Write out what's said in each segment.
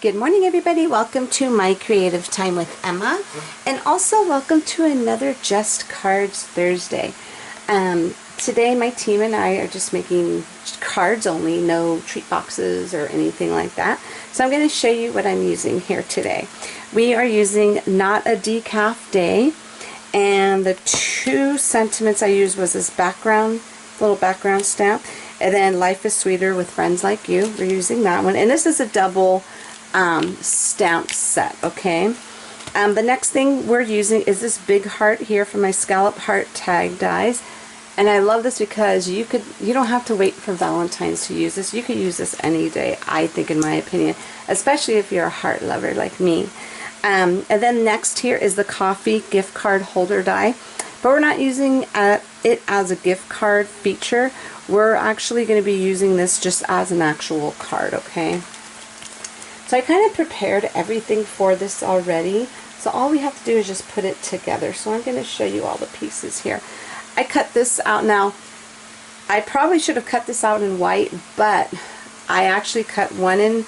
Good morning, everybody. Welcome to my Creative Time with Emma, and also welcome to another Just Cards Thursday. Today my team and I are just making cards only, no treat boxes or anything like that. So I'm going to show you what I'm using here today. We are using Not a Decaf Day, and the two sentiments I used was this little background stamp, and then Life is Sweeter with Friends Like You. We're using that one, and this is a double stamp set, okay? The next thing we're using is this big heart here from my Scallop Heart tag dies, and I love this because you don't have to wait for Valentine's to use this. You could use this any day, I think, in my opinion, especially if you're a heart lover like me. And then next here is the coffee gift card holder die, but we're not using it as a gift card feature. We're actually going to be using this just as an actual card, okay? So I kind of prepared everything for this already, so all we have to do is just put it together. So I'm going to show you all the pieces here. I cut this out. Now, I probably should have cut this out in white, but I actually cut one in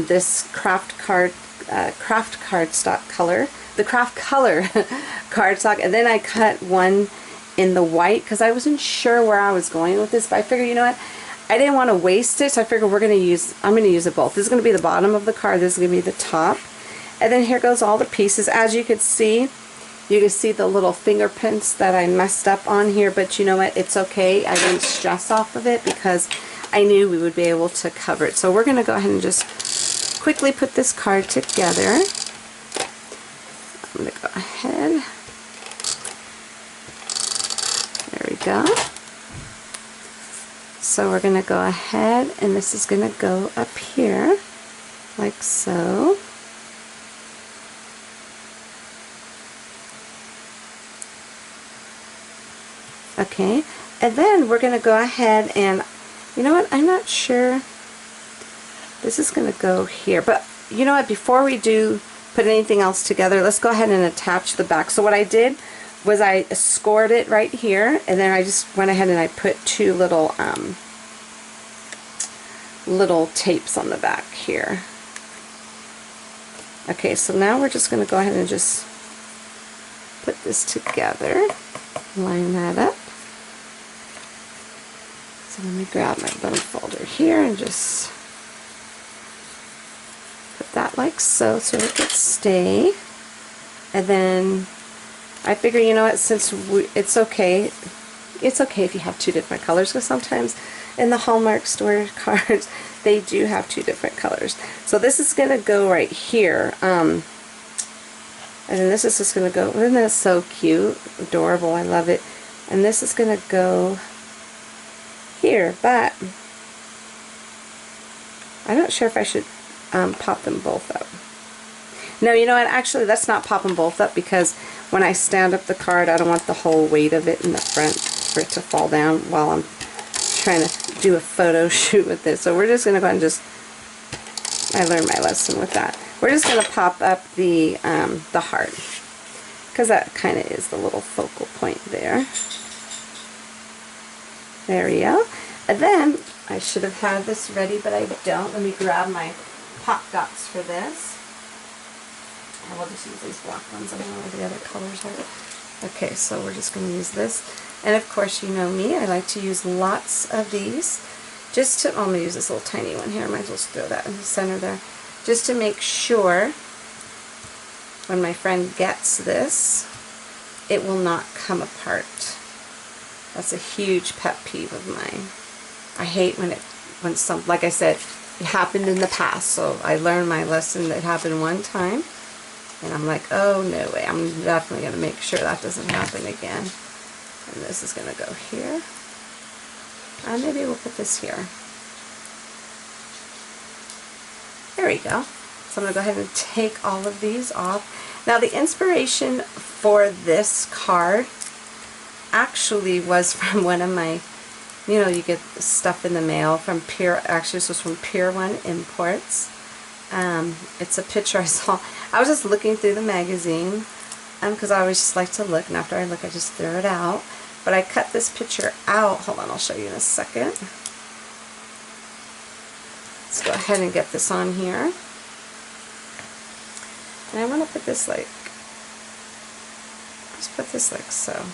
this craft cardstock color, the craft color cardstock, and then I cut one in the white because I wasn't sure where I was going with this, but I figured, you know what, I didn't want to waste it, so I figured I'm going to use it both. This is going to be the bottom of the card, this is going to be the top, and then here goes all the pieces. As you can see the little fingerprints that I messed up on here, but you know what, it's okay. I didn't stress off of it because I knew we would be able to cover it. So we're going to go ahead and just quickly put this card together. I'm going to go ahead. There we go. So we're going to go ahead, and this is going to go up here like so. Okay, and then we're going to go ahead and, you know what, I'm not sure, this is going to go here, but you know what, before we do put anything else together, let's go ahead and attach the back. So what I did was I scored it right here, and then I just went ahead and I put two little tapes on the back here. Okay, so now we're just going to go ahead and just put this together, line that up. So let me grab my bone folder here and just put that like so it could stay. And then I figure, you know what, since it's okay if you have two different colors, because sometimes in the Hallmark store cards they do have two different colors. So this is going to go right here, and then this is just going to go, isn't that so cute, adorable, I love it. And this is going to go here, but I'm not sure if I should pop them both up. No, you know what, actually let's not pop them both up, because when I stand up the card I don't want the whole weight of it in the front for it to fall down while I'm trying to do a photo shoot with this. So we're just going to go ahead and just, I learned my lesson with that. We're just going to pop up the heart, because that kind of is the little focal point there. There we go. And then I should have had this ready, but I don't. Let me grab my pop dots for this. I will just use these black ones. I don't know where the other colors are. Okay, so we're just going to use this. And of course, you know me, I like to use lots of these. Just to, I'm going to use this little tiny one here. I might as well just throw that in the center there. Just to make sure when my friend gets this, it will not come apart. That's a huge pet peeve of mine. I hate when some, like I said, it happened in the past, so I learned my lesson. That happened one time, and I'm like, oh no way, I'm definitely going to make sure that doesn't happen again. And this is going to go here, and maybe we'll put this here. There we go. So I'm going to go ahead and take all of these off. Now the inspiration for this card actually was from one of my, you know, you get stuff in the mail from Pier, actually this was from Pier 1 Imports. It's a picture I saw. I was just looking through the magazine, because I always just like to look, and after I look I just throw it out. But I cut this picture out. Hold on, I'll show you in a second. Let's go ahead and get this on here. And I want to put this like, just put this like so.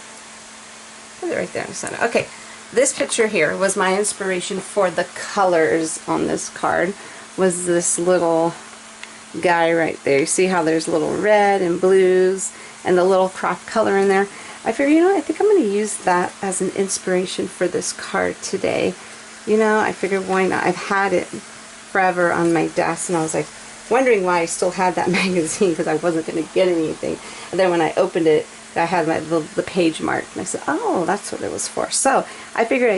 Put it right there in the center. Okay, this picture here was my inspiration for the colors on this card, was this little guy right there. You see how there's little red and blues and the little crop color in there? I figured, you know, I think I'm going to use that as an inspiration for this card today. You know, I figured why not? I've had it forever on my desk, and I was like wondering why I still had that magazine because I wasn't going to get anything. And then when I opened it, I had the page marked, and I said, oh, that's what it was for. So I figured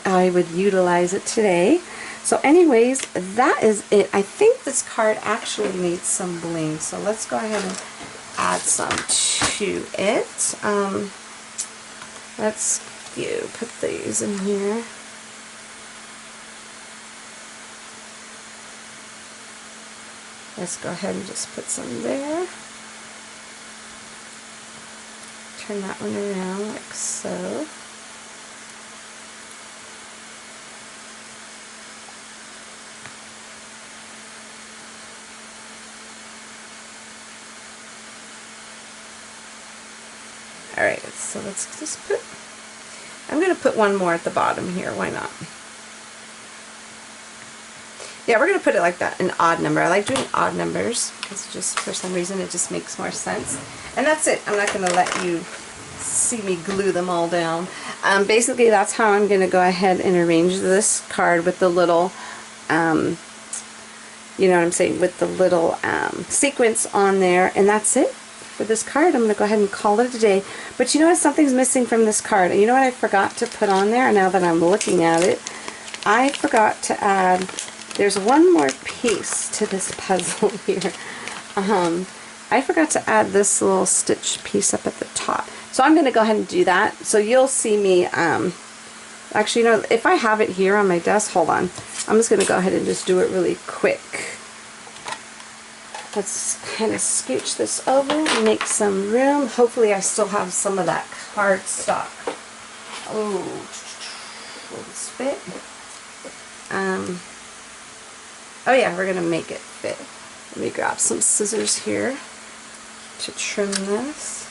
I would utilize it today. So anyways, that is it. I think this card actually needs some bling, so let's go ahead and add some to it. Let's put these in here. Let's go ahead and just put some there. Turn that one around like so. Alright, so let's just put, I'm going to put one more at the bottom here, why not? Yeah, we're going to put it like that, an odd number. I like doing odd numbers because just for some reason it just makes more sense. And that's it. I'm not going to let you see me glue them all down. Basically, that's how I'm going to go ahead and arrange this card with the little, you know what I'm saying, with the little sequence on there. And that's it for this card. I'm going to go ahead and call it a day. But you know what? Something's missing from this card. And you know what I forgot to put on there now that I'm looking at it? I forgot to add, there's one more piece to this puzzle here. I forgot to add this little stitch piece up at the top. So I'm going to go ahead and do that. So you'll see me, actually, you know, if I have it here on my desk, hold on. I'm just going to go ahead and just do it really quick. Let's kind of scooch this over and make some room. Hopefully I still have some of that cardstock. Oh, will this fit? Oh yeah, we're going to make it fit. Let me grab some scissors here to trim this.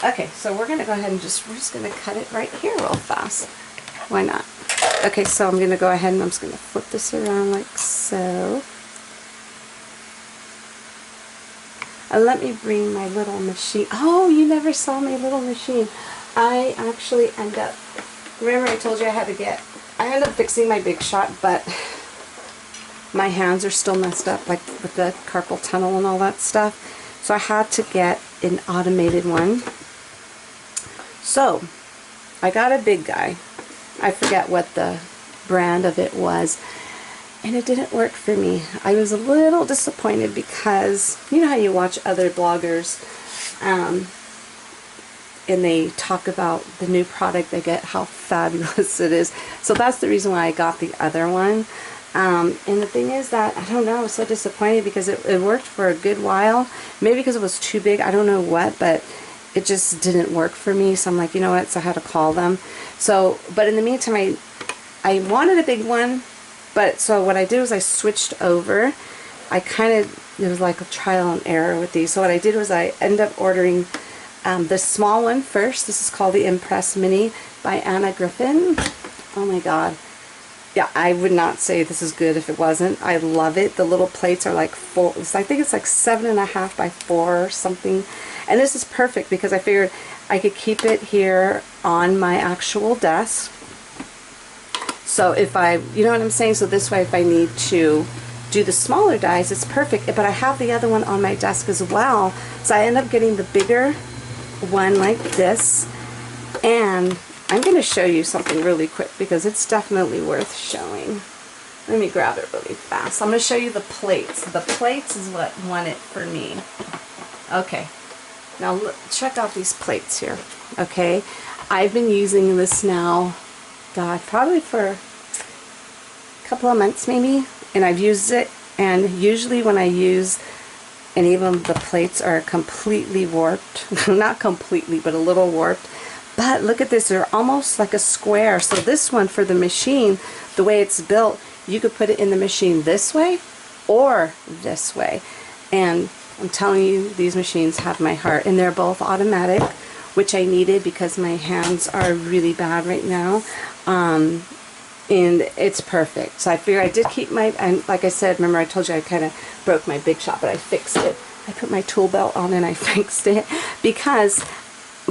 Okay, so we're going to go ahead and we're just going to cut it right here real fast. Why not? Okay, so I'm going to go ahead and I'm just going to flip this around like so. And let me bring my little machine. Oh, you never saw my little machine. I actually end up, remember I told you I end up fixing my Big Shot, but my hands are still messed up, like with the carpal tunnel and all that stuff. So I had to get an automated one. So I got a big guy. I forget what the brand of it was, and it didn't work for me. I was a little disappointed because you know how you watch other bloggers and they talk about the new product they get, how fabulous it is. So that's the reason why I got the other one. And the thing is that, I don't know, I was so disappointed because it worked for a good while. Maybe because it was too big, I don't know what, but it just didn't work for me. So I'm like, you know what, so I had to call them. So, but in the meantime, I wanted a big one, but so what I did was I switched over. It was like a trial and error with these. So what I did was I ended up ordering the small one first. This is called the Impress Mini by Anna Griffin. Oh my god. Yeah, I would not say this is good if it wasn't. I love it. The little plates are like I think it's like 7.5 by 4 or something. And this is perfect because I figured I could keep it here on my actual desk. So if you know what I'm saying? So this way if I need to do the smaller dies, it's perfect. But I have the other one on my desk as well. So I end up getting the bigger one like this. And I'm going to show you something really quick because it's definitely worth showing. Let me grab it really fast. I'm going to show you the plates. The plates is what won it for me. Okay. Now look, check out these plates here. Okay. I've been using this now, God, probably for a couple of months maybe. And I've used it. And usually when I use any of them, the plates are completely warped. Not completely, but a little warped. But look at this, they're almost like a square. So this one for the machine, the way it's built, you could put it in the machine this way or this way. And I'm telling you, these machines have my heart, and they're both automatic, which I needed because my hands are really bad right now. And it's perfect. So I figured I did keep my, and like I said, remember I told you I kind of broke my Big Shot, but I fixed it. I put my tool belt on and I fixed it, because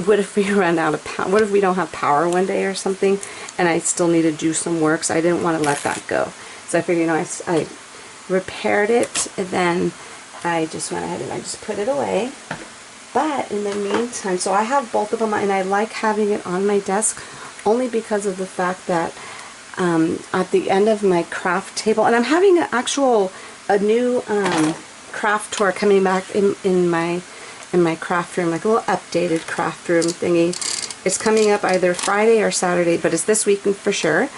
what if we run out of power? What if we don't have power one day or something and I still need to do some work? So I didn't want to let that go. So I figured, you know, I repaired it, and then I just went ahead and I just put it away. But in the meantime, so I have both of them, and I like having it on my desk only because of the fact that at the end of my craft table, and I'm having a new craft tour coming back in my craft room, like a little updated craft room thingy. It's coming up either Friday or Saturday, but it's this weekend for sure.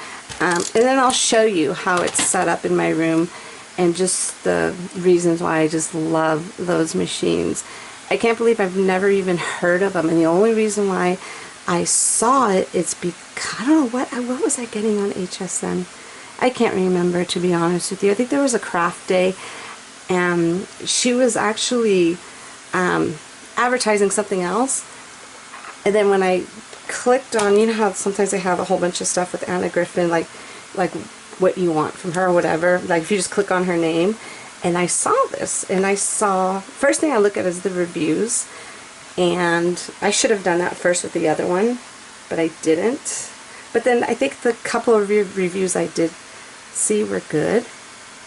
And then I'll show you how it's set up in my room and just the reasons why I just love those machines. I can't believe I've never even heard of them, and the only reason why I saw it is because, I don't know, what was I getting on HSN? I can't remember, to be honest with you. I think there was a craft day, and she was actually advertising something else, and then when I clicked on, you know how sometimes they have a whole bunch of stuff with Anna Griffin, like what you want from her or whatever, like if you just click on her name, and I saw this, and I saw, first thing I look at is the reviews, and I should have done that first with the other one, but I didn't. But then I think the couple of reviews I did see were good,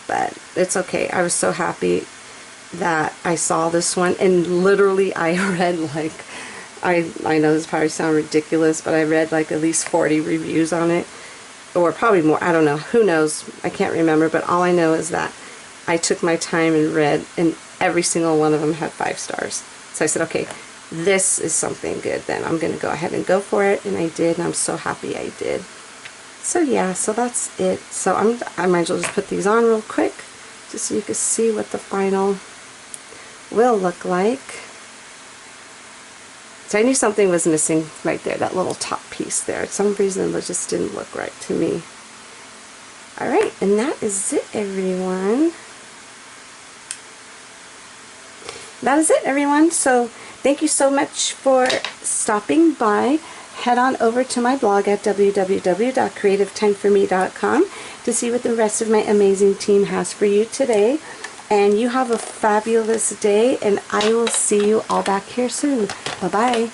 but it's okay. I was so happy that I saw this one, and literally I read like, I know this probably sounds ridiculous, but I read like at least 40 reviews on it, or probably more, I don't know, who knows, I can't remember, but all I know is that I took my time and read, and every single one of them had 5 stars. So I said, okay, this is something good, then I'm going to go ahead and go for it, and I did, and I'm so happy I did. So yeah, so that's it. So I might as well just put these on real quick, just so you can see what the final will look like. So I knew something was missing right there, that little top piece there. For some reason it just didn't look right to me. Alright, and that is it, everyone. That is it, everyone. So thank you so much for stopping by. Head on over to my blog at www.creativetimeforme.com to see what the rest of my amazing team has for you today. And you have a fabulous day, and I will see you all back here soon. Bye-bye.